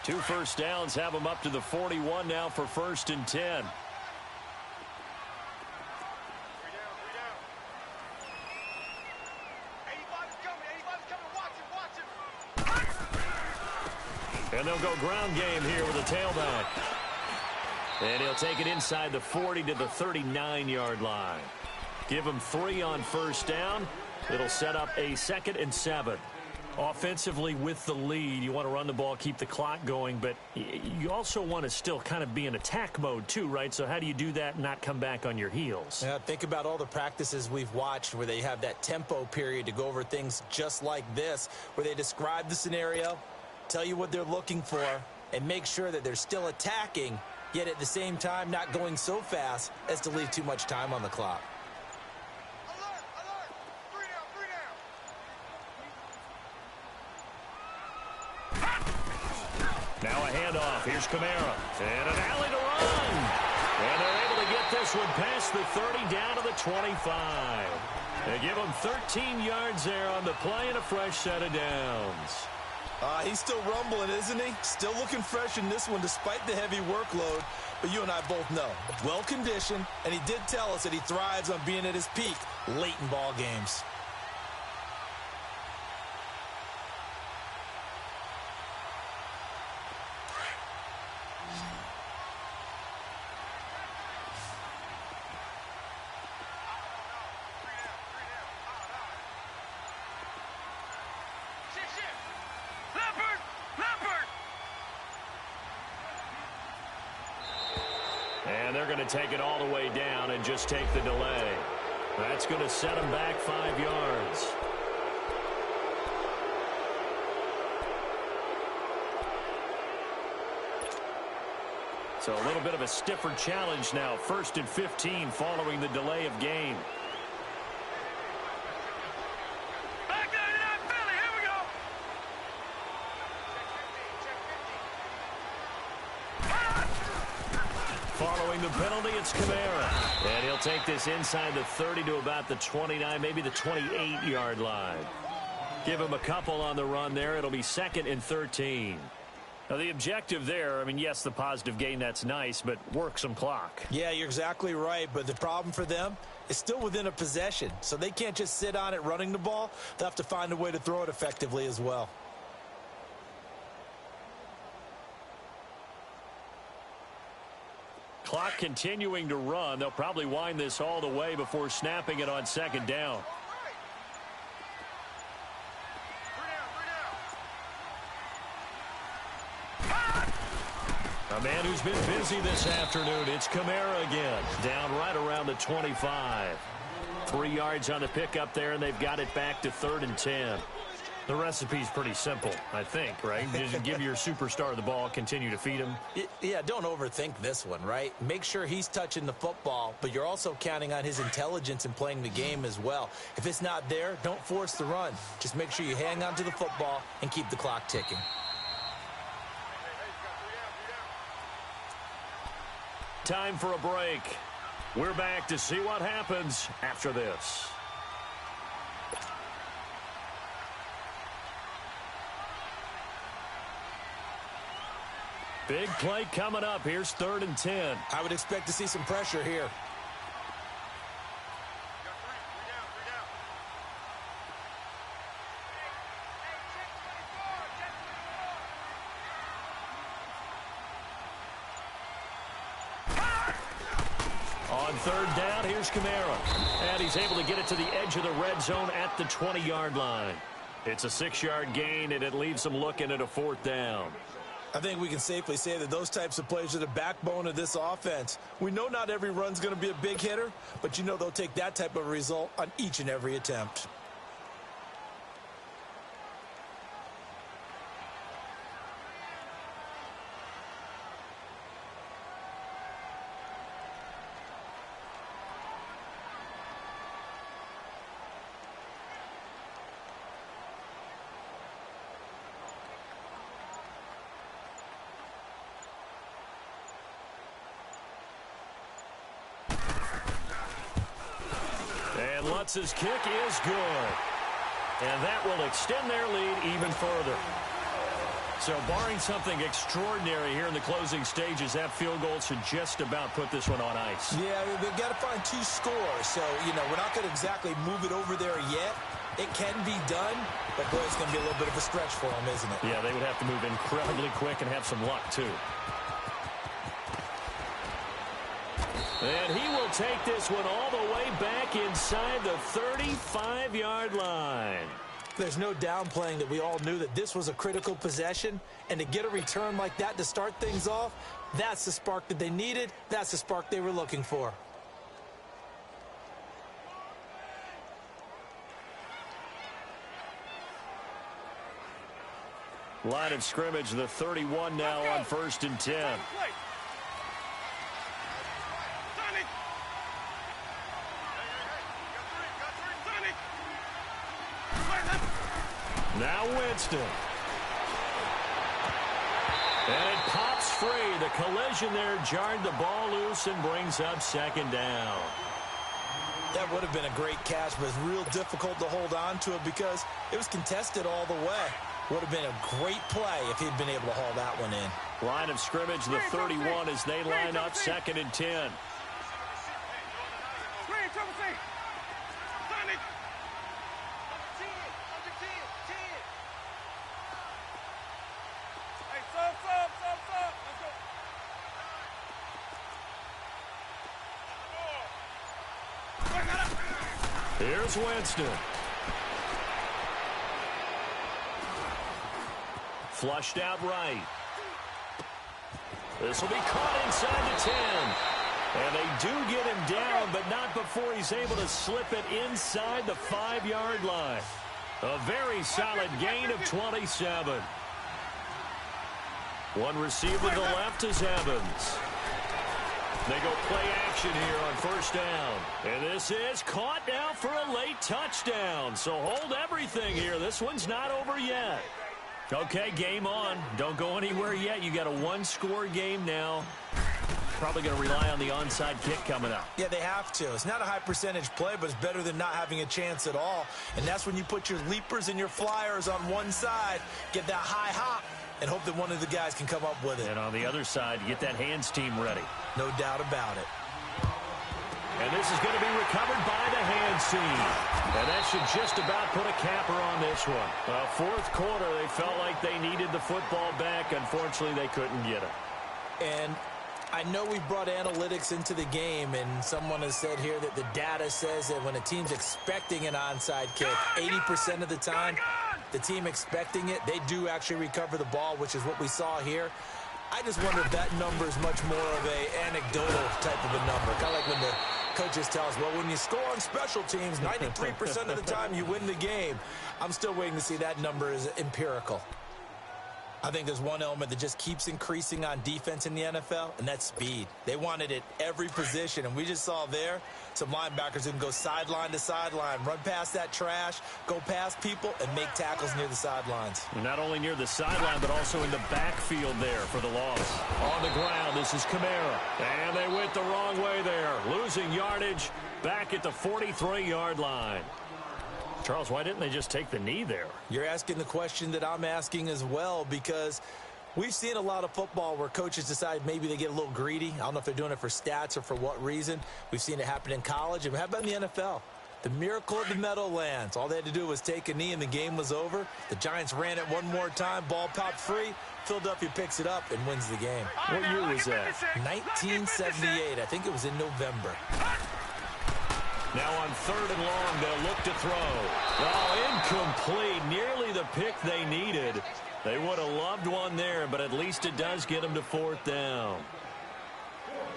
2 first downs have them up to the 41 now for 1st and 10. And they'll go ground game here with a tailback. And he'll take it inside the 40 to the 39-yard line. Give him 3 on first down. It'll set up a 2nd and 7. Offensively with the lead, you want to run the ball, keep the clock going, but you also want to still kind of be in attack mode too, right? So how do you do that and not come back on your heels? Yeah, think about all the practices we've watched where they have that tempo period to go over things just like this, where they describe the scenario, tell you what they're looking for, and make sure that they're still attacking, yet at the same time not going so fast as to leave too much time on the clock. Now a handoff. Here's Kamara. And an alley to run. And they're able to get this one past the 30 down to the 25. They give him 13 yards there on the play and a fresh set of downs. He's still rumbling, isn't he? Still looking fresh in this one despite the heavy workload. But you and I both know, well-conditioned, and he did tell us that he thrives on being at his peak late in ball games. And they're going to take it all the way down and just take the delay. That's going to set them back 5 yards. So a little bit of a stiffer challenge now. 1st and 15 following the delay of game. Following the penalty, it's Kamara. And he'll take this inside the 30 to about the 29, maybe the 28-yard line. Give him a couple on the run there. It'll be 2nd and 13. Now, the objective there, I mean, yes, the positive gain, that's nice, but work some clock. Yeah, you're exactly right, but the problem for them is still within a possession, so they can't just sit on it running the ball. They'll have to find a way to throw it effectively as well. Clock continuing to run. They'll probably wind this all the way before snapping it on second down. A man who's been busy this afternoon. It's Kamara again. Down right around the 25. 3 yards on the pickup there, and they've got it back to 3rd and 10. The recipe's pretty simple, I think, right? Just give your superstar the ball, continue to feed him. Yeah, don't overthink this one, right? Make sure he's touching the football, but you're also counting on his intelligence in playing the game as well. If it's not there, don't force the run. Just make sure you hang on to the football and keep the clock ticking. Time for a break. We're back to see what happens after this. Big play coming up. Here's 3rd and 10. I would expect to see some pressure here. On 3rd down, here's Kamara. And he's able to get it to the edge of the red zone at the 20-yard line. It's a 6-yard gain, and it leaves them looking at a 4th down. I think we can safely say that those types of plays are the backbone of this offense. We know not every run's going to be a big hitter, but you know they'll take that type of result on each and every attempt. Lutz's kick is good. And that will extend their lead even further. So barring something extraordinary here in the closing stages, that field goal should just about put this one on ice. Yeah, they've got to find 2 scores. So, you know, we're not going to exactly move it over there yet. It can be done, but boy, it's going to be a little bit of a stretch for them, isn't it? Yeah, they would have to move incredibly quick and have some luck, too. And he will take this one all the way back inside the 35-yard line. There's no downplaying that we all knew that this was a critical possession, and to get a return like that to start things off, that's the spark that they needed. That's the spark they were looking for. Line of scrimmage, the 31 now on 1st and 10. Now Winston. And it pops free. The collision there jarred the ball loose and brings up 2nd down. That would have been a great catch, but it's real difficult to hold on to it because it was contested all the way. Would have been a great play if he'd been able to haul that one in. Line of scrimmage, the 31 as they line up 2nd and 10. Here's Winston. Flushed out right. This will be caught inside the 10. And they do get him down, but not before he's able to slip it inside the 5-yard line. A very solid gain of 27. One receiver to the left is Evans. They go play action here on 1st down. And this is caught now for a late touchdown. So hold everything here. This one's not over yet. Okay, game on. Don't go anywhere yet. You got a 1-score game now. Probably going to rely on the onside kick coming up. Yeah, they have to. It's not a high percentage play, but it's better than not having a chance at all. And that's when you put your leapers and your flyers on one side, get that high hop, and hope that one of the guys can come up with it. And on the other side, get that hands team ready. No doubt about it. And this is going to be recovered by the hands team. And that should just about put a capper on this one. Well, 4th quarter, they felt like they needed the football back. Unfortunately, they couldn't get it. And I know we brought analytics into the game, and someone has said here that the data says that when a team's expecting an onside kick, 80% of the time, the team expecting it, they do actually recover the ball, which is what we saw here. I just wonder if that number is much more of a anecdotal type of a number, kind of like when the coaches tell us, well, when you score on special teams, 93% of the time you win the game. I'm still waiting to see that number is empirical. I think there's one element that just keeps increasing on defense in the NFL, and that's speed. They want it at every position, and we just saw there some linebackers who can go sideline to sideline, run past that trash, go past people, and make tackles near the sidelines. Not only near the sideline, but also in the backfield there for the loss. On the ground, this is Kamara. And they went the wrong way there, losing yardage back at the 43-yard line. Charles, why didn't they just take the knee there? You're asking the question that I'm asking as well, because we've seen a lot of football where coaches decide maybe they get a little greedy. I don't know if they're doing it for stats or for what reason. We've seen it happen in college. And how about in the NFL? The miracle of the Meadowlands. All they had to do was take a knee and the game was over. The Giants ran it one more time. Ball popped free. Philadelphia picks it up and wins the game. What year was that? 1978. I think it was in November. Now on 3rd and long, they'll look to throw. Oh, incomplete. Nearly the pick they needed. They would have loved one there, but at least it does get them to 4th down.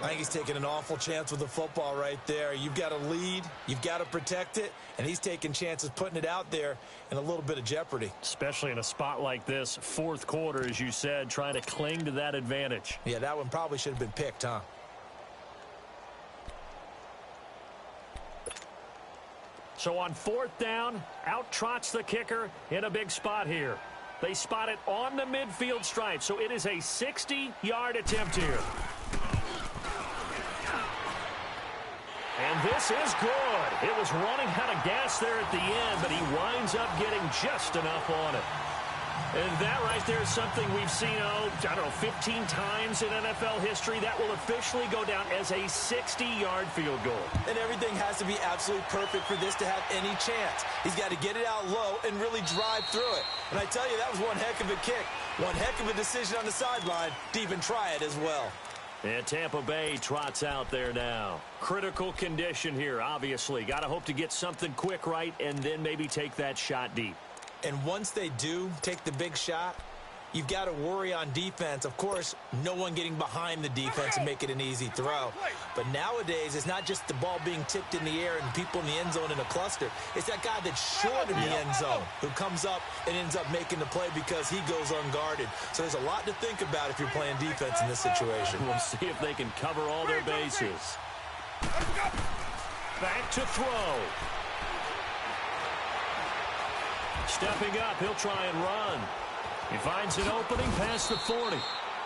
I think he's taking an awful chance with the football right there. You've got to lead, you've got to protect it, and he's taking chances putting it out there in a little bit of jeopardy. Especially in a spot like this, 4th quarter, as you said, trying to cling to that advantage. Yeah, that one probably should have been picked, huh? So on 4th down, out trots the kicker in a big spot here. They spot it on the midfield stripe, so it is a 60-yard attempt here. And this is good. It was running out of gas there at the end, but he winds up getting just enough on it. And that right there is something we've seen, I don't know, 15 times in NFL history. That will officially go down as a 60-yard field goal. And everything has to be absolutely perfect for this to have any chance. He's got to get it out low and really drive through it. And I tell you, that was one heck of a kick. One heck of a decision on the sideline to even try it as well. And Tampa Bay trots out there now. Critical condition here, obviously. Got to hope to get something quick right and then maybe take that shot deep. And once they do take the big shot, you've got to worry on defense. Of course, no one getting behind the defense and make it an easy throw. But nowadays, it's not just the ball being tipped in the air and people in the end zone in a cluster. It's that guy that's short in the end zone who comes up and ends up making the play because he goes unguarded. So there's a lot to think about if you're playing defense in this situation. We'll see if they can cover all their bases. Back to throw. Stepping up, he'll try and run. He finds an opening past the 40.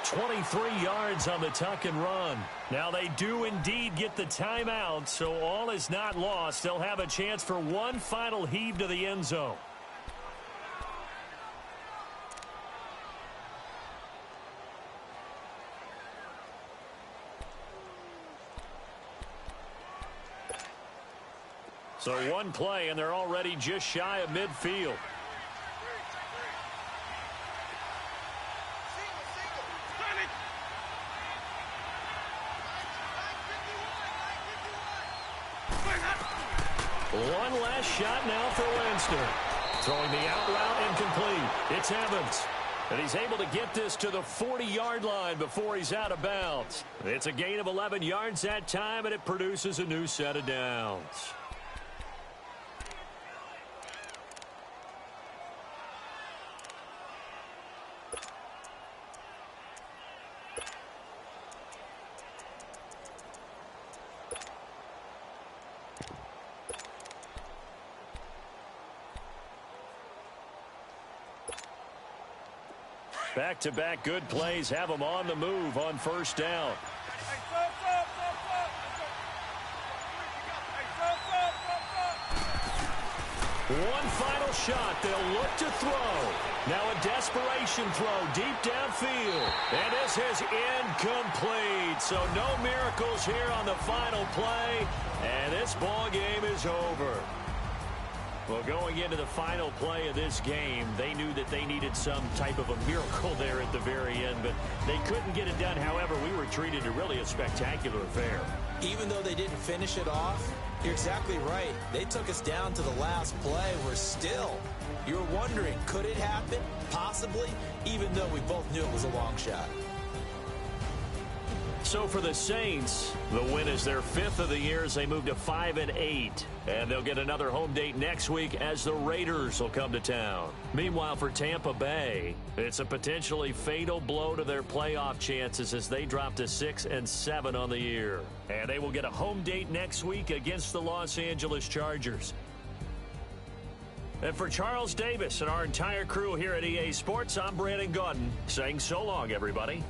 23 yards on the tuck and run. Now they do indeed get the timeout, so all is not lost. They'll have a chance for one final heave to the end zone. So one play, and they're already just shy of midfield. One last shot now for Winston. Throwing the out route incomplete. It's Evans. And he's able to get this to the 40-yard line before he's out of bounds. It's a gain of 11 yards that time, and it produces a new set of downs. Back-to-back good plays have them on the move on first down. One final shot. They'll look to throw. Now a desperation throw deep downfield. And this is incomplete. So no miracles here on the final play. And this ball game is over. Well, going into the final play of this game, they knew that they needed some type of a miracle there at the very end, but they couldn't get it done. However, we were treated to really a spectacular affair. Even though they didn't finish it off, you're exactly right. They took us down to the last play. We're still, you're wondering, could it happen? Possibly, even though we both knew it was a long shot. So for the Saints, the win is their 5th of the year as they move to 5-8. And they'll get another home date next week as the Raiders will come to town. Meanwhile, for Tampa Bay, it's a potentially fatal blow to their playoff chances as they drop to 6-7 on the year. And they will get a home date next week against the Los Angeles Chargers. And for Charles Davis and our entire crew here at EA Sports, I'm Brandon Gaudin saying so long, everybody.